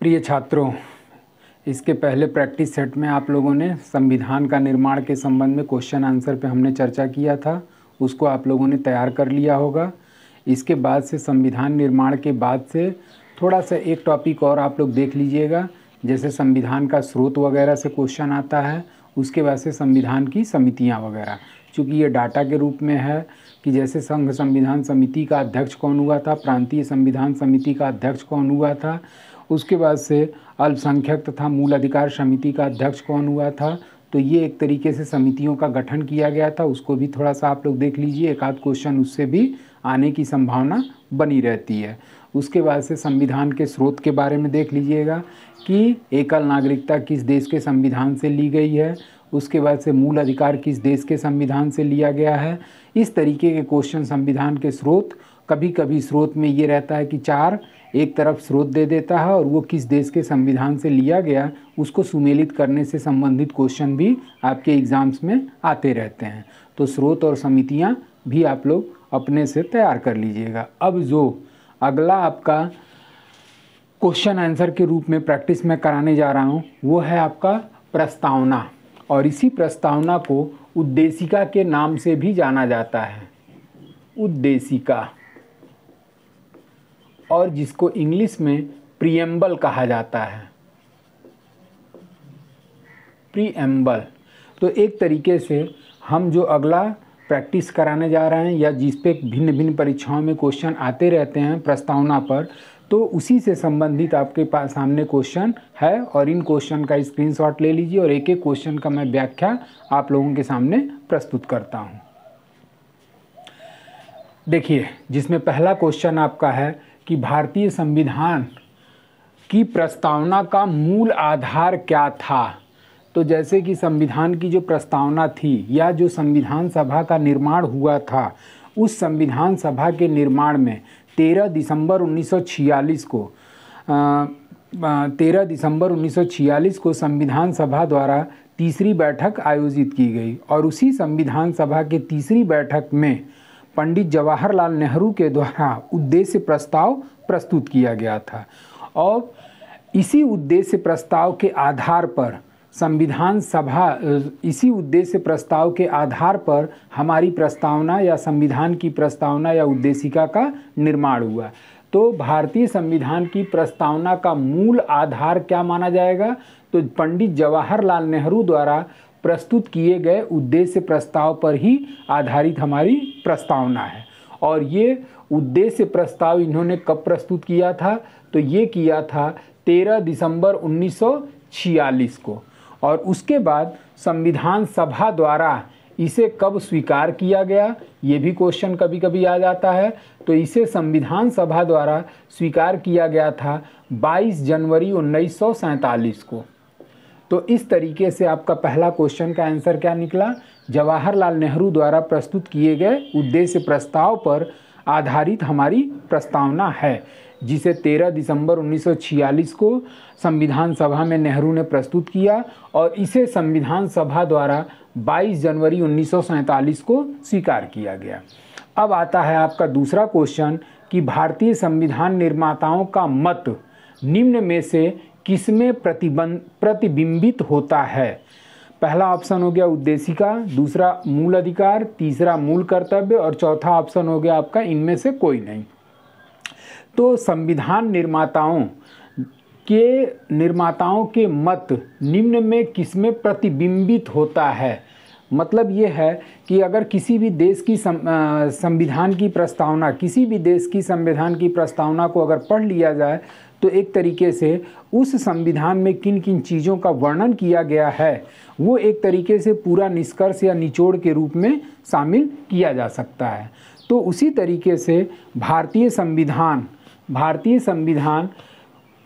प्रिय छात्रों, इसके पहले प्रैक्टिस सेट में आप लोगों ने संविधान का निर्माण के संबंध में क्वेश्चन आंसर पे हमने चर्चा किया था, उसको आप लोगों ने तैयार कर लिया होगा। इसके बाद से संविधान निर्माण के बाद से थोड़ा सा एक टॉपिक और आप लोग देख लीजिएगा, जैसे संविधान का स्रोत वगैरह से क्वेश्चन आता है, उसके बाद से संविधान की समितियाँ वगैरह। चूँकि ये डाटा के रूप में है कि जैसे संघ संविधान समिति का अध्यक्ष कौन हुआ था, प्रांतीय संविधान समिति का अध्यक्ष कौन हुआ था, उसके बाद से अल्पसंख्यक तथा मूल अधिकार समिति का अध्यक्ष कौन हुआ था। तो ये एक तरीके से समितियों का गठन किया गया था, उसको भी थोड़ा सा आप लोग देख लीजिए, एक आध क्वेश्चन उससे भी आने की संभावना बनी रहती है। उसके बाद से संविधान के स्रोत के बारे में देख लीजिएगा कि एकल नागरिकता किस देश के संविधान से ली गई है, उसके बाद से मूल अधिकार किस देश के संविधान से लिया गया है। इस तरीके के क्वेश्चन संविधान के स्रोत, कभी कभी स्रोत में ये रहता है कि चार एक तरफ स्रोत दे देता है और वो किस देश के संविधान से लिया गया उसको सुमेलित करने से संबंधित क्वेश्चन भी आपके एग्ज़ाम्स में आते रहते हैं। तो स्रोत और समितियां भी आप लोग अपने से तैयार कर लीजिएगा। अब जो अगला आपका क्वेश्चन आंसर के रूप में प्रैक्टिस में कराने जा रहा हूँ वो है आपका प्रस्तावना, और इसी प्रस्तावना को उद्देशिका के नाम से भी जाना जाता है, उद्देशिका, और जिसको इंग्लिश में प्रीएम्बल कहा जाता है, प्रीएम्बल। तो एक तरीके से हम जो अगला प्रैक्टिस कराने जा रहे हैं या जिस पे भिन्न भिन्न परीक्षाओं में क्वेश्चन आते रहते हैं प्रस्तावना पर, तो उसी से संबंधित आपके पास सामने क्वेश्चन है और इन क्वेश्चन का स्क्रीनशॉट ले लीजिए और एक एक क्वेश्चन का मैं व्याख्या आप लोगों के सामने प्रस्तुत करता हूं। देखिए, जिसमें पहला क्वेश्चन आपका है कि भारतीय संविधान की प्रस्तावना का मूल आधार क्या था। तो जैसे कि संविधान की जो प्रस्तावना थी या जो संविधान सभा का निर्माण हुआ था, उस संविधान सभा के निर्माण में 13 दिसंबर 1946 को संविधान सभा द्वारा तीसरी बैठक आयोजित की गई और उसी संविधान सभा के तीसरी बैठक में पंडित जवाहरलाल नेहरू के द्वारा उद्देश्य प्रस्ताव प्रस्तुत किया गया था। और इसी उद्देश्य प्रस्ताव के आधार पर इसी उद्देश्य प्रस्ताव के आधार पर हमारी प्रस्तावना या संविधान की प्रस्तावना या उद्देशिका का निर्माण हुआ। तो भारतीय संविधान की प्रस्तावना का मूल आधार क्या माना जाएगा? तो पंडित जवाहरलाल नेहरू द्वारा प्रस्तुत किए गए उद्देश्य प्रस्ताव पर ही आधारित हमारी प्रस्तावना है। और ये उद्देश्य प्रस्ताव इन्होंने कब प्रस्तुत किया था? तो ये किया था 13 दिसंबर 1946 को। और उसके बाद संविधान सभा द्वारा इसे कब स्वीकार किया गया, ये भी क्वेश्चन कभी कभी आ जाता है। तो इसे संविधान सभा द्वारा स्वीकार किया गया था 22 जनवरी 1947 को। तो इस तरीके से आपका पहला क्वेश्चन का आंसर क्या निकला? जवाहरलाल नेहरू द्वारा प्रस्तुत किए गए उद्देश्य प्रस्ताव पर आधारित हमारी प्रस्तावना है, जिसे 13 दिसंबर 1946 को संविधान सभा में नेहरू ने प्रस्तुत किया और इसे संविधान सभा द्वारा 22 जनवरी 1947 को स्वीकार किया गया। अब आता है आपका दूसरा क्वेश्चन कि भारतीय संविधान निर्माताओं का मत निम्न में से किसमें प्रतिबिंबित होता है? पहला ऑप्शन हो गया उद्देशिका, दूसरा मूल अधिकार, तीसरा मूल कर्तव्य और चौथा ऑप्शन हो गया आपका इनमें से कोई नहीं। तो संविधान निर्माताओं के मत निम्न में किसमें प्रतिबिंबित होता है? मतलब ये है कि अगर किसी भी देश की संविधान की प्रस्तावना, किसी भी देश की संविधान की प्रस्तावना को अगर पढ़ लिया जाए तो एक तरीके से उस संविधान में किन किन चीज़ों का वर्णन किया गया है वो एक तरीके से पूरा निष्कर्ष या निचोड़ के रूप में शामिल किया जा सकता है। तो उसी तरीके से भारतीय संविधान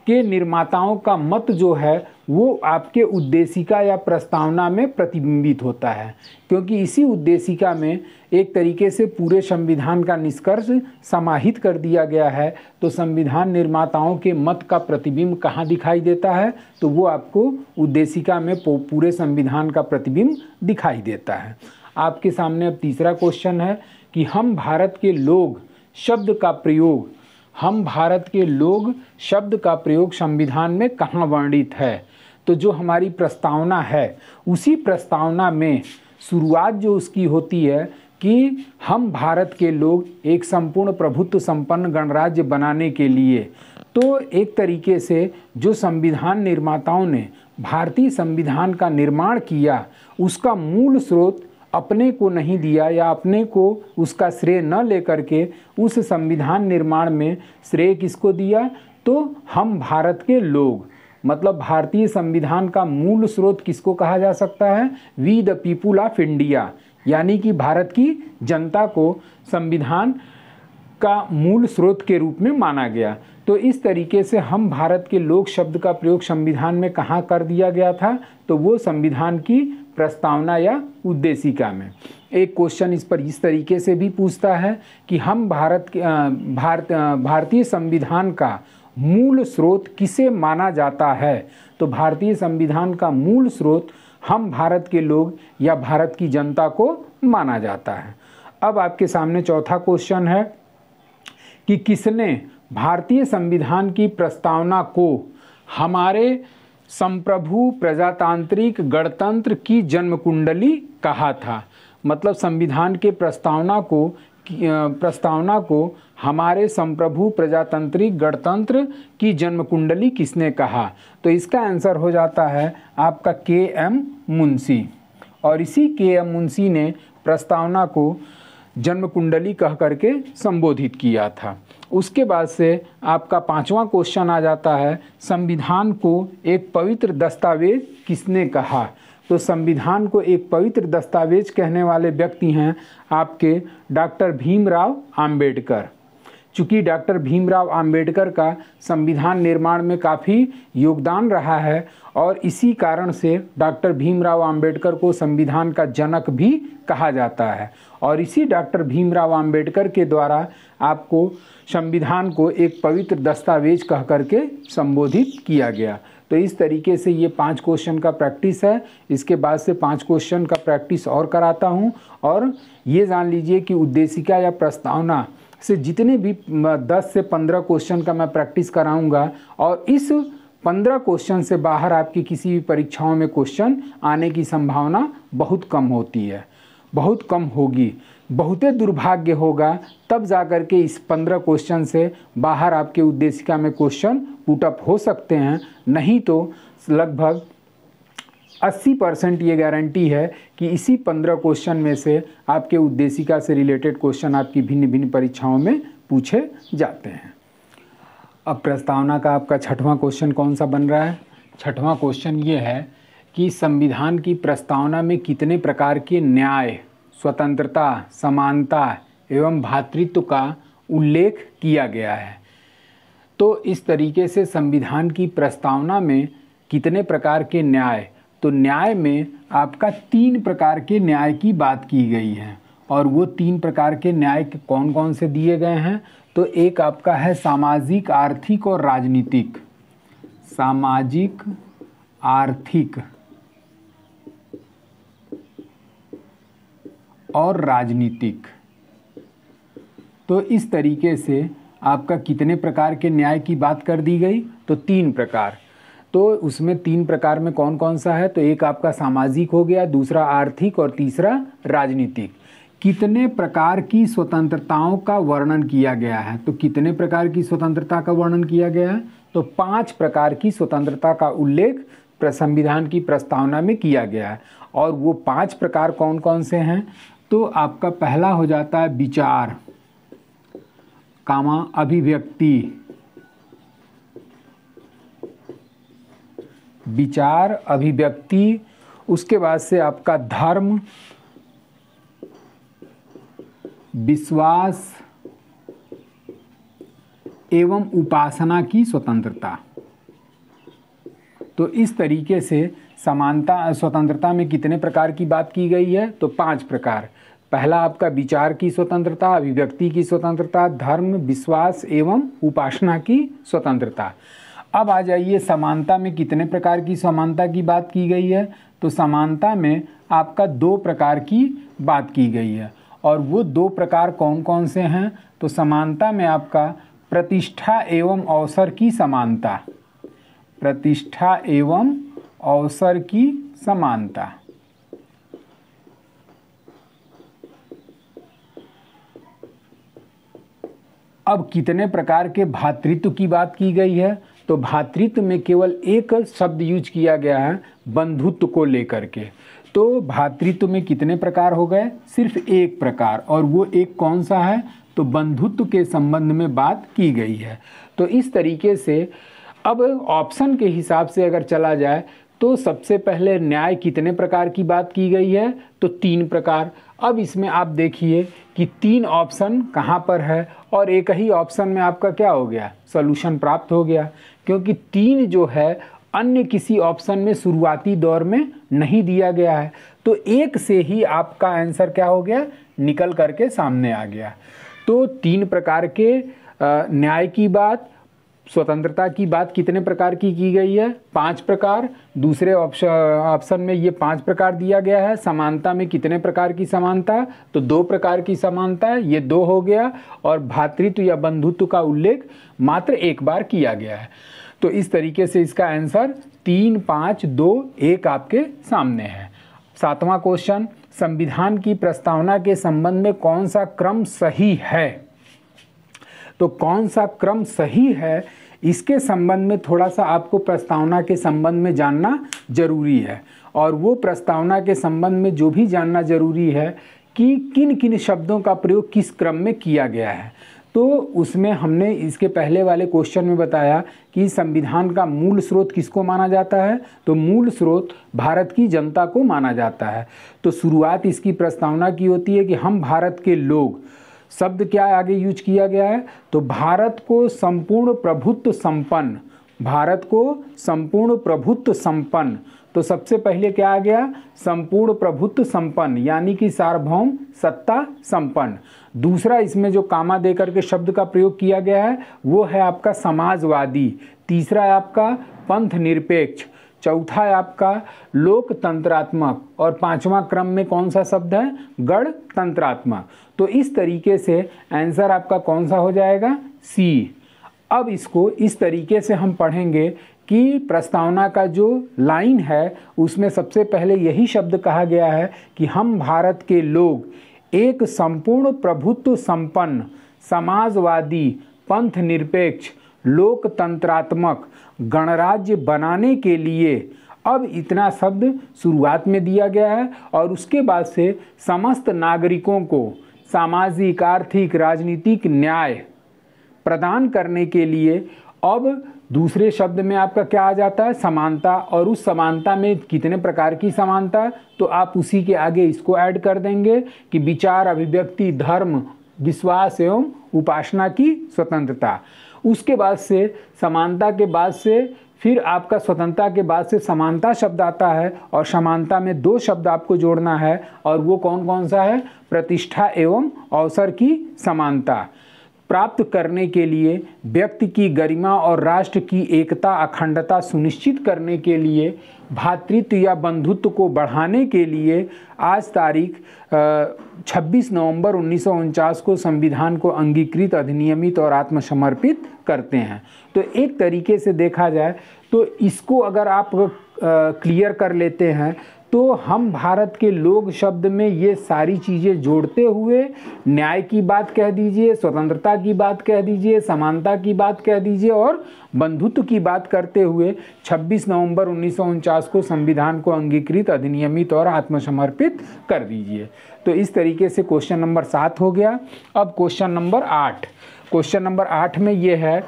के निर्माताओं का मत जो है वो आपके उद्देशिका या प्रस्तावना में प्रतिबिंबित होता है, क्योंकि इसी उद्देशिका में एक तरीके से पूरे संविधान का निष्कर्ष समाहित कर दिया गया है। तो संविधान निर्माताओं के मत का प्रतिबिंब कहाँ दिखाई देता है? तो वो आपको उद्देशिका में पूरे संविधान का प्रतिबिंब दिखाई देता है। आपके सामने अब तीसरा क्वेश्चन है कि हम भारत के लोग शब्द का प्रयोग हम भारत के लोग शब्द का प्रयोग संविधान में कहाँ वर्णित है। तो जो हमारी प्रस्तावना है उसी प्रस्तावना में शुरुआत जो उसकी होती है कि हम भारत के लोग एक संपूर्ण प्रभुत्व संपन्न गणराज्य बनाने के लिए। तो एक तरीके से जो संविधान निर्माताओं ने भारतीय संविधान का निर्माण किया उसका मूल स्रोत अपने को नहीं दिया या अपने को उसका श्रेय न लेकर के उस संविधान निर्माण में श्रेय किसको दिया, तो हम भारत के लोग, मतलब भारतीय संविधान का मूल स्रोत किसको कहा जा सकता है, we the people of India, यानी कि भारत की जनता को संविधान का मूल स्रोत के रूप में माना गया। तो इस तरीके से हम भारत के लोग शब्द का प्रयोग संविधान में कहाँ कर दिया गया था, तो वो संविधान की प्रस्तावना या उद्देशिका में। एक क्वेश्चन इस पर इस तरीके से भी पूछता है कि हम भारतीय संविधान का मूल स्रोत किसे माना जाता है। तो भारतीय संविधान का मूल स्रोत हम भारत के लोग या भारत की जनता को माना जाता है। अब आपके सामने चौथा क्वेश्चन है कि किसने भारतीय संविधान की प्रस्तावना को हमारे संप्रभु प्रजातांत्रिक गणतंत्र की जन्म कुंडली कहा था। मतलब संविधान के प्रस्तावना को हमारे संप्रभु प्रजातांत्रिक गणतंत्र की जन्म कुंडली किसने कहा। तो इसका आंसर हो जाता है आपका के.एम. मुंशी। और इसी के.एम. मुंशी ने प्रस्तावना को जन्म कुंडली कह करके संबोधित किया था। उसके बाद से आपका पांचवा क्वेश्चन आ जाता है, संविधान को एक पवित्र दस्तावेज किसने कहा। तो संविधान को एक पवित्र दस्तावेज कहने वाले व्यक्ति हैं आपके डॉक्टर भीमराव अंबेडकर। चूँकि डॉक्टर भीमराव अंबेडकर का संविधान निर्माण में काफ़ी योगदान रहा है और इसी कारण से डॉक्टर भीमराव अंबेडकर को संविधान का जनक भी कहा जाता है। और इसी डॉक्टर भीमराव अंबेडकर के द्वारा आपको संविधान को एक पवित्र दस्तावेज कह करके संबोधित किया गया। तो इस तरीके से ये 5 क्वेश्चन का प्रैक्टिस है। इसके बाद से 5 क्वेश्चन का प्रैक्टिस और कराता हूँ। और ये जान लीजिए कि उद्देशिका या प्रस्तावना से जितने भी 10 से 15 क्वेश्चन का मैं प्रैक्टिस कराऊंगा और इस 15 क्वेश्चन से बाहर आपकी किसी भी परीक्षाओं में क्वेश्चन आने की संभावना बहुत कम होती है, बहुत कम होगी। बहुते दुर्भाग्य होगा तब जाकर के इस 15 क्वेश्चन से बाहर आपके उद्देशिका में क्वेश्चन पुटअप हो सकते हैं, नहीं तो लगभग 80% ये गारंटी है कि इसी 15 क्वेश्चन में से आपके उद्देशिका से रिलेटेड क्वेश्चन आपकी भिन्न भिन्न परीक्षाओं में पूछे जाते हैं। अब प्रस्तावना का आपका 6वां क्वेश्चन कौन सा बन रहा है। 6वां क्वेश्चन ये है कि संविधान की प्रस्तावना में कितने प्रकार के न्याय, स्वतंत्रता, समानता एवं भ्रातृत्व का उल्लेख किया गया है। तो इस तरीके से संविधान की प्रस्तावना में कितने प्रकार के न्याय, तो न्याय में आपका 3 प्रकार के न्याय की बात की गई है। और वो 3 प्रकार के न्याय कौन कौन से दिए गए हैं, तो एक आपका है सामाजिक, आर्थिक और राजनीतिक। सामाजिक, आर्थिक और राजनीतिक। तो इस तरीके से आपका कितने प्रकार के न्याय की बात कर दी गई, तो 3 प्रकार। तो उसमें 3 प्रकार में कौन कौन सा है, तो एक आपका सामाजिक हो गया, दूसरा आर्थिक और तीसरा राजनीतिक। कितने प्रकार की स्वतंत्रताओं का वर्णन किया गया है, तो कितने प्रकार की स्वतंत्रता का वर्णन किया गया है, तो 5 प्रकार की स्वतंत्रता का उल्लेख संविधान की प्रस्तावना में किया गया है। और वो 5 प्रकार कौन कौन से हैं, तो आपका पहला हो जाता है विचार, अभिव्यक्ति, विचार, अभिव्यक्ति। उसके बाद से आपका धर्म, विश्वास एवं उपासना की स्वतंत्रता। तो इस तरीके से समानता, स्वतंत्रता में कितने प्रकार की बात की गई है, तो 5 प्रकार। पहला आपका विचार की स्वतंत्रता, अभिव्यक्ति की स्वतंत्रता, धर्म, विश्वास एवं उपासना की स्वतंत्रता। अब आ जाइए समानता में कितने प्रकार की समानता की बात की गई है, तो समानता में आपका 2 प्रकार की बात की गई है। और वो 2 प्रकार कौन कौन से हैं, तो समानता में आपका प्रतिष्ठा एवं अवसर की समानता, प्रतिष्ठा एवं अवसर की समानता। अब कितने प्रकार के भ्रातृत्व की बात की गई है, तो भ्रातृत्व में केवल एक शब्द यूज किया गया है बंधुत्व को लेकर के। तो भ्रातृत्व में कितने प्रकार हो गए, सिर्फ एक प्रकार, और वो एक कौन सा है, तो बंधुत्व के संबंध में बात की गई है। तो इस तरीके से अब ऑप्शन के हिसाब से अगर चला जाए तो सबसे पहले न्याय कितने प्रकार की बात की गई है, तो 3 प्रकार। अब इसमें आप देखिए कि 3 ऑप्शन कहाँ पर है और एक ही ऑप्शन में आपका क्या हो गया, सॉल्यूशन प्राप्त हो गया, क्योंकि 3 जो है अन्य किसी ऑप्शन में शुरुआती दौर में नहीं दिया गया है। तो एक से ही आपका आंसर क्या हो गया, निकल करके सामने आ गया। तो 3 प्रकार के न्याय की बात, स्वतंत्रता की बात कितने प्रकार की गई है, 5 प्रकार। दूसरे ऑप्शन में ये 5 प्रकार दिया गया है। समानता में कितने प्रकार की समानता, तो 2 प्रकार की समानता है, ये 2 हो गया। और भ्रातृत्व या बंधुत्व का उल्लेख मात्र एक बार किया गया है। तो इस तरीके से इसका आंसर 3, 5, 2, 1 आपके सामने है। 7वां क्वेश्चन, संविधान की प्रस्तावना के संबंध में कौन सा क्रम सही है। तो कौन सा क्रम सही है, इसके संबंध में थोड़ा सा आपको प्रस्तावना के संबंध में जानना जरूरी है। और वो प्रस्तावना के संबंध में जो भी जानना जरूरी है कि किन किन शब्दों का प्रयोग किस क्रम में किया गया है। तो उसमें हमने इसके पहले वाले क्वेश्चन में बताया कि संविधान का मूल स्रोत किसको माना जाता है, तो मूल स्रोत भारत की जनता को माना जाता है। तो शुरुआत इसकी प्रस्तावना की होती है कि हम भारत के लोग, शब्द क्या आगे यूज किया गया है, तो भारत को संपूर्ण प्रभुत्व संपन्न, भारत को संपूर्ण प्रभुत्व संपन्न। तो सबसे पहले क्या आ गया, संपूर्ण प्रभुत्व संपन्न, यानी कि सार्वभौम सत्ता संपन्न। दूसरा इसमें जो कामा देकर के शब्द का प्रयोग किया गया है वो है आपका समाजवादी। तीसरा है आपका पंथ निरपेक्ष। चौथा है आपका लोकतंत्रात्मक। और 5वां क्रम में कौन सा शब्द है, गणतंत्रात्मक। तो इस तरीके से आंसर आपका कौन सा हो जाएगा, सी। अब इसको इस तरीके से हम पढ़ेंगे कि प्रस्तावना का जो लाइन है उसमें सबसे पहले यही शब्द कहा गया है कि हम भारत के लोग एक संपूर्ण प्रभुत्व संपन्न, समाजवादी, पंथ निरपेक्ष, लोकतंत्रात्मक गणराज्य बनाने के लिए, अब इतना शब्द शुरुआत में दिया गया है और उसके बाद से समस्त नागरिकों को सामाजिक, आर्थिक, राजनीतिक न्याय प्रदान करने के लिए अब दूसरे शब्द में आपका क्या आ जाता है, समानता। और उस समानता में कितने प्रकार की समानता, तो आप उसी के आगे इसको ऐड कर देंगे कि विचार, अभिव्यक्ति, धर्म, विश्वास एवं उपासना की स्वतंत्रता। उसके बाद से समानता के बाद से फिर आपका स्वतंत्रता के बाद से समानता शब्द आता है और समानता में 2 शब्द आपको जोड़ना है और वो कौन कौन सा है, प्रतिष्ठा एवं अवसर की समानता प्राप्त करने के लिए, व्यक्ति की गरिमा और राष्ट्र की एकता अखंडता सुनिश्चित करने के लिए, भ्रातृत्व या बंधुत्व को बढ़ाने के लिए आज तारीख 26 नवंबर 1949 को संविधान को अंगीकृत, अधिनियमित और आत्मसमर्पित करते हैं। तो एक तरीके से देखा जाए तो इसको अगर आप क्लियर कर लेते हैं तो हम भारत के लोग शब्द में ये सारी चीज़ें जोड़ते हुए न्याय की बात कह दीजिए, स्वतंत्रता की बात कह दीजिए, समानता की बात कह दीजिए और बंधुत्व की बात करते हुए 26 नवंबर 1949 को संविधान को अंगीकृत, अधिनियमित और आत्मसमर्पित कर दीजिए। तो इस तरीके से क्वेश्चन नंबर 7 हो गया। अब क्वेश्चन नंबर 8, क्वेश्चन नंबर 8 में ये है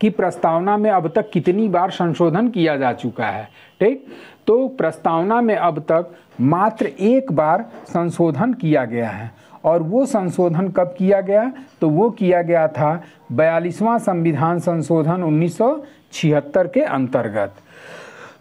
कि प्रस्तावना में अब तक कितनी बार संशोधन किया जा चुका है। ठीक, तो प्रस्तावना में अब तक मात्र 1 बार संशोधन किया गया है और वो संशोधन कब किया गया, तो वो किया गया था 42वां संविधान संशोधन 1976 के अंतर्गत।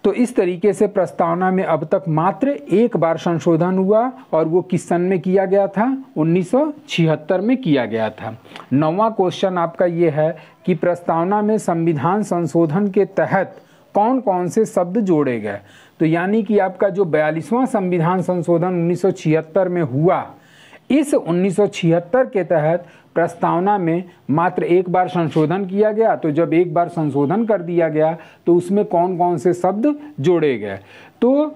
तो इस तरीके से प्रस्तावना में अब तक मात्र 1 बार संशोधन हुआ और वो किस सन में किया गया था, 1976 में किया गया था। 9वां क्वेश्चन आपका ये है कि प्रस्तावना में संविधान संशोधन के तहत कौन कौन से शब्द जोड़े गए। तो यानी कि आपका जो 42वां संविधान संशोधन 1976 में हुआ, इस 1976 के तहत प्रस्तावना में मात्र एक बार संशोधन किया गया, तो जब एक बार संशोधन कर दिया गया तो उसमें कौन कौन से शब्द जोड़े गए। तो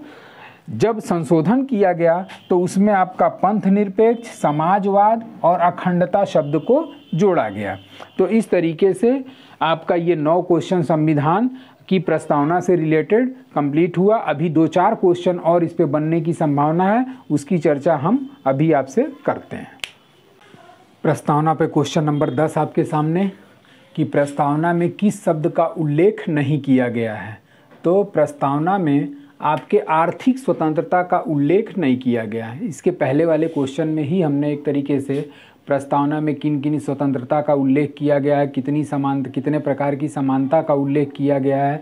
जब संशोधन किया गया तो उसमें आपका पंथ निरपेक्ष, समाजवाद और अखंडता शब्द को जोड़ा गया। तो इस तरीके से आपका ये 9 क्वेश्चन संविधान की प्रस्तावना से रिलेटेड कंप्लीट हुआ। अभी 2-4 क्वेश्चन और इस पे बनने की संभावना है, उसकी चर्चा हम अभी आपसे करते हैं। प्रस्तावना पे क्वेश्चन नंबर 10 आपके सामने कि प्रस्तावना में किस शब्द का उल्लेख नहीं किया गया है। तो प्रस्तावना में आपके आर्थिक स्वतंत्रता का उल्लेख नहीं किया गया है। इसके पहले वाले क्वेश्चन में ही हमने एक तरीके से प्रस्तावना में किन किन स्वतंत्रता का उल्लेख किया गया है, कितने प्रकार की समानता का उल्लेख किया गया है,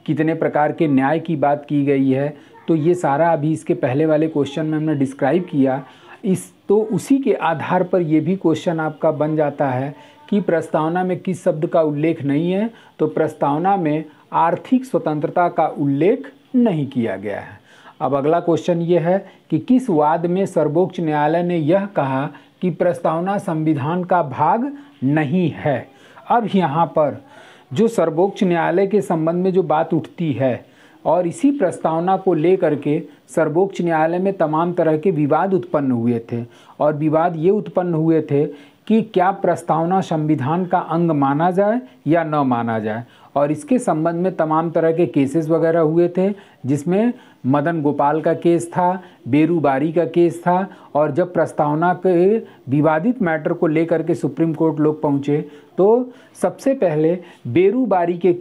कितने प्रकार के न्याय की बात की गई है, तो ये सारा अभी इसके पहले वाले क्वेश्चन में हमने डिस्क्राइब किया। तो उसी के आधार पर ये भी क्वेश्चन आपका बन जाता है कि प्रस्तावना में किस शब्द का उल्लेख नहीं है। तो प्रस्तावना में आर्थिक स्वतंत्रता का उल्लेख नहीं किया गया है। अब अगला क्वेश्चन ये है कि किस वाद में सर्वोच्च न्यायालय ने यह कहा कि प्रस्तावना संविधान का भाग नहीं है। अब यहाँ पर जो सर्वोच्च न्यायालय के संबंध में जो बात उठती है और इसी प्रस्तावना को लेकर के सर्वोच्च न्यायालय में तमाम तरह के विवाद उत्पन्न हुए थे, और विवाद ये उत्पन्न हुए थे कि क्या प्रस्तावना संविधान का अंग माना जाए या न माना जाए, और इसके संबंध में तमाम तरह के केसेस वगैरह हुए थे, जिसमें मदन गोपाल का केस था, बेरूबारी का केस था। और जब प्रस्तावना के विवादित मैटर को लेकर के सुप्रीम कोर्ट लोग पहुँचे तो सबसे पहले बेरूबारी के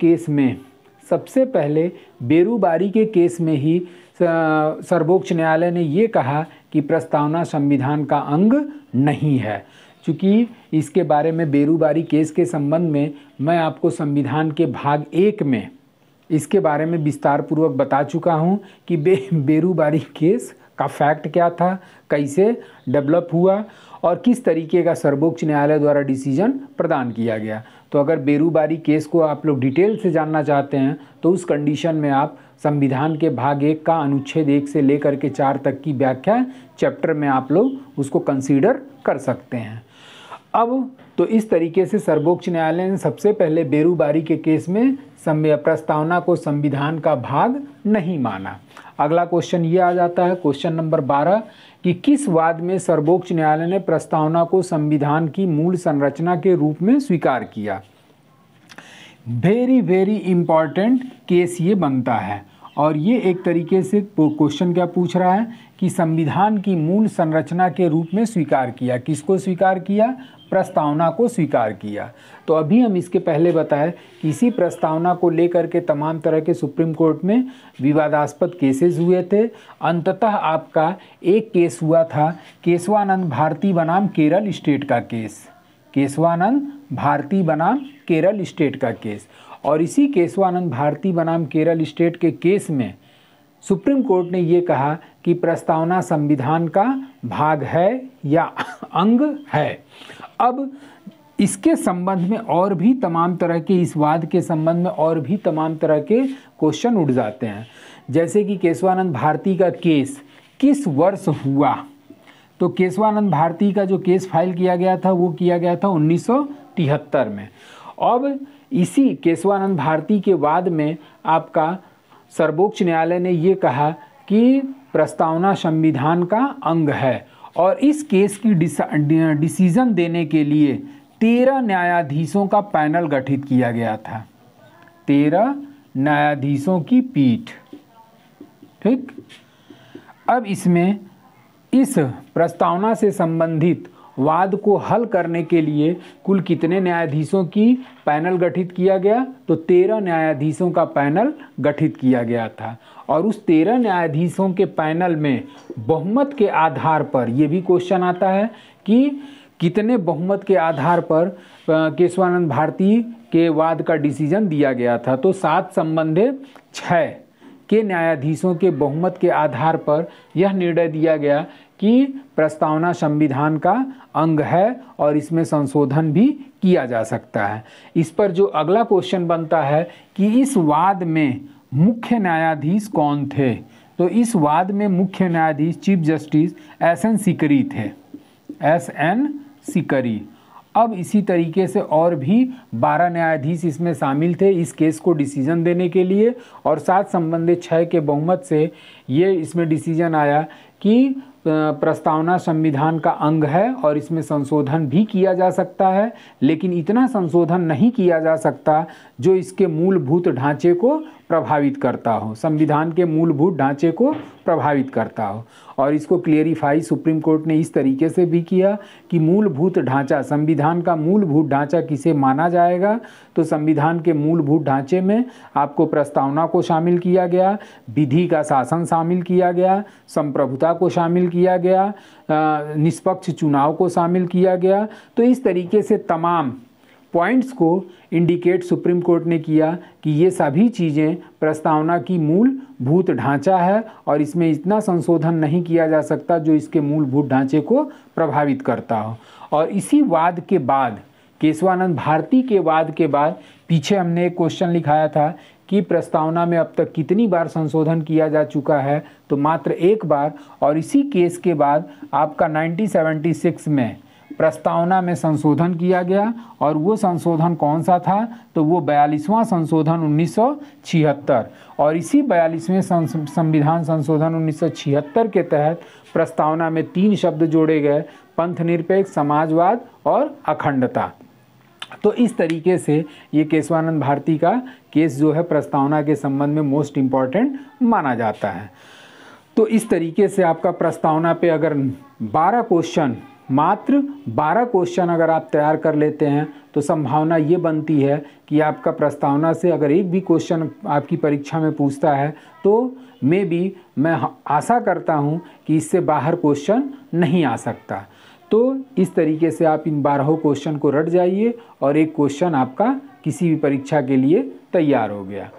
केस में ही सर्वोच्च न्यायालय ने ये कहा कि प्रस्तावना संविधान का अंग नहीं है। चूँकि इसके बारे में बेरूबारी केस के संबंध में मैं आपको संविधान के भाग 1 में इसके बारे में विस्तार पूर्वक बता चुका हूँ कि बेरूबारी केस का फैक्ट क्या था, कैसे डेवलप हुआ और किस तरीके का सर्वोच्च न्यायालय द्वारा डिसीजन प्रदान किया गया। तो अगर बेरूबारी केस को आप लोग डिटेल से जानना चाहते हैं तो उस कंडीशन में आप संविधान के भाग 1 का अनुच्छेद 1 से लेकर के 4 तक की व्याख्या चैप्टर में आप लोग उसको कंसीडर कर सकते हैं। अब तो इस तरीके से सर्वोच्च न्यायालय ने सबसे पहले बेरूबारी के केस में प्रस्तावना को संविधान का भाग नहीं माना। अगला क्वेश्चन ये आ जाता है, क्वेश्चन नंबर 12 कि किस वाद में सर्वोच्च न्यायालय ने प्रस्तावना को संविधान की मूल संरचना के रूप में स्वीकार किया। वेरी इम्पॉर्टेंट केस ये बनता है, और ये एक तरीके से क्वेश्चन क्या पूछ रहा है कि संविधान की मूल संरचना के रूप में स्वीकार किया। किसको स्वीकार किया? प्रस्तावना को स्वीकार किया। तो अभी हम इसके पहले बताएं कि इसी प्रस्तावना को लेकर के तमाम तरह के सुप्रीम कोर्ट में विवादास्पद केसेस हुए थे। अंततः आपका एक केस हुआ था केशवानंद भारती बनाम केरल स्टेट का केस, केशवानंद भारती बनाम केरल स्टेट का केस। और इसी केशवानंद भारती बनाम केरल स्टेट के केस में सुप्रीम कोर्ट ने ये कहा कि प्रस्तावना संविधान का भाग है या अंग है। अब इसके संबंध में और भी तमाम तरह के, इस वाद के संबंध में और भी तमाम तरह के क्वेश्चन उठ जाते हैं, जैसे कि केशवानंद भारती का केस किस वर्ष हुआ। तो केशवानंद भारती का जो केस फाइल किया गया था वो किया गया था 1973 में। अब इसी केशवानंद भारती के वाद में आपका सर्वोच्च न्यायालय ने ये कहा कि प्रस्तावना संविधान का अंग है, और इस केस की डिसीजन देने के लिए 13 न्यायाधीशों का पैनल गठित किया गया था, 13 न्यायाधीशों की पीठ। ठीक, अब इसमें इस प्रस्तावना से संबंधित वाद को हल करने के लिए कुल कितने न्यायाधीशों की पैनल गठित किया गया? तो 13 न्यायाधीशों का पैनल गठित किया गया था। और उस 13 न्यायाधीशों के पैनल में बहुमत के आधार पर, ये भी क्वेश्चन आता है कि कितने बहुमत के आधार पर केशवानंद भारती के वाद का डिसीजन दिया गया था। तो 7 संबंधे 6 के न्यायाधीशों के बहुमत के आधार पर यह निर्णय दिया गया कि प्रस्तावना संविधान का अंग है और इसमें संशोधन भी किया जा सकता है। इस पर जो अगला क्वेश्चन बनता है कि इस वाद में मुख्य न्यायाधीश कौन थे। तो इस वाद में मुख्य न्यायाधीश chief justice S N Sikri थे, एस एन सिकरी। अब इसी तरीके से और भी 12 न्यायाधीश इसमें शामिल थे इस केस को डिसीजन देने के लिए, और 7 संबंधित 6 के बहुमत से ये इसमें डिसीजन आया कि प्रस्तावना संविधान का अंग है और इसमें संशोधन भी किया जा सकता है, लेकिन इतना संशोधन नहीं किया जा सकता जो इसके मूलभूत ढांचे को प्रभावित करता हो, संविधान के मूलभूत ढांचे को प्रभावित करता हो। और इसको क्लियरिफाई सुप्रीम कोर्ट ने इस तरीके से भी किया कि मूलभूत ढांचा, संविधान का मूलभूत ढांचा किसे माना जाएगा, तो संविधान के मूलभूत ढांचे में आपको प्रस्तावना को शामिल किया गया, विधि का शासन शामिल किया गया, संप्रभुता को शामिल किया गया, निष्पक्ष चुनाव को शामिल किया गया। तो इस तरीके से तमाम पॉइंट्स को इंडिकेट सुप्रीम कोर्ट ने किया कि ये सभी चीज़ें प्रस्तावना की मूलभूत ढांचा है और इसमें इतना संशोधन नहीं किया जा सकता जो इसके मूलभूत ढांचे को प्रभावित करता हो। और इसी वाद के बाद, केशवानंद भारती के वाद के बाद, पीछे हमने एक क्वेश्चन लिखाया था कि प्रस्तावना में अब तक कितनी बार संशोधन किया जा चुका है, तो मात्र एक बार। और इसी केस के बाद आपका 1976 में प्रस्तावना में संशोधन किया गया, और वो संशोधन कौन सा था, तो वो 42वां संशोधन 1976। और इसी 42वें संविधान संशोधन 1976 के तहत प्रस्तावना में 3 शब्द जोड़े गए, पंथ निरपेक्ष, समाजवाद और अखंडता। तो इस तरीके से ये केशवानंद भारती का केस जो है प्रस्तावना के संबंध में मोस्ट इम्पॉर्टेंट माना जाता है। तो इस तरीके से आपका प्रस्तावना पे अगर 12 क्वेश्चन, मात्र 12 क्वेश्चन अगर आप तैयार कर लेते हैं तो संभावना ये बनती है कि आपका प्रस्तावना से अगर एक भी क्वेश्चन आपकी परीक्षा में पूछता है तो मैं आशा करता हूँ कि इससे बाहर क्वेश्चन नहीं आ सकता। तो इस तरीके से आप इन 12 क्वेश्चन को रट जाइए और एक क्वेश्चन आपका किसी भी परीक्षा के लिए तैयार हो गया।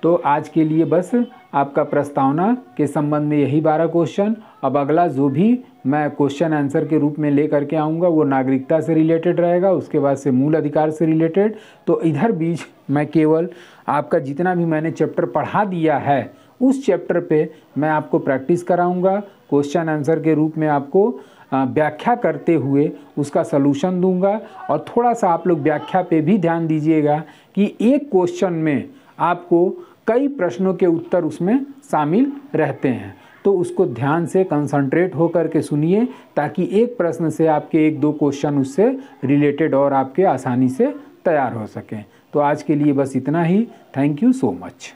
तो आज के लिए बस आपका प्रस्तावना के संबंध में यही 12 क्वेश्चन। अब अगला जो भी मैं क्वेश्चन आंसर के रूप में ले करके आऊँगा वो नागरिकता से रिलेटेड रहेगा, उसके बाद से मूल अधिकार से रिलेटेड। तो इधर बीच मैं केवल आपका जितना भी मैंने चैप्टर पढ़ा दिया है उस चैप्टर पे मैं आपको प्रैक्टिस कराऊँगा, क्वेश्चन आंसर के रूप में आपको व्याख्या करते हुए उसका सलूशन दूंगा। और थोड़ा सा आप लोग व्याख्या पे भी ध्यान दीजिएगा कि एक क्वेश्चन में आपको कई प्रश्नों के उत्तर उसमें शामिल रहते हैं, तो उसको ध्यान से कंसंट्रेट हो करके सुनिए ताकि एक प्रश्न से आपके 1-2 क्वेश्चन उससे रिलेटेड और आपके आसानी से तैयार हो सकें। तो आज के लिए बस इतना ही। Thank you so much.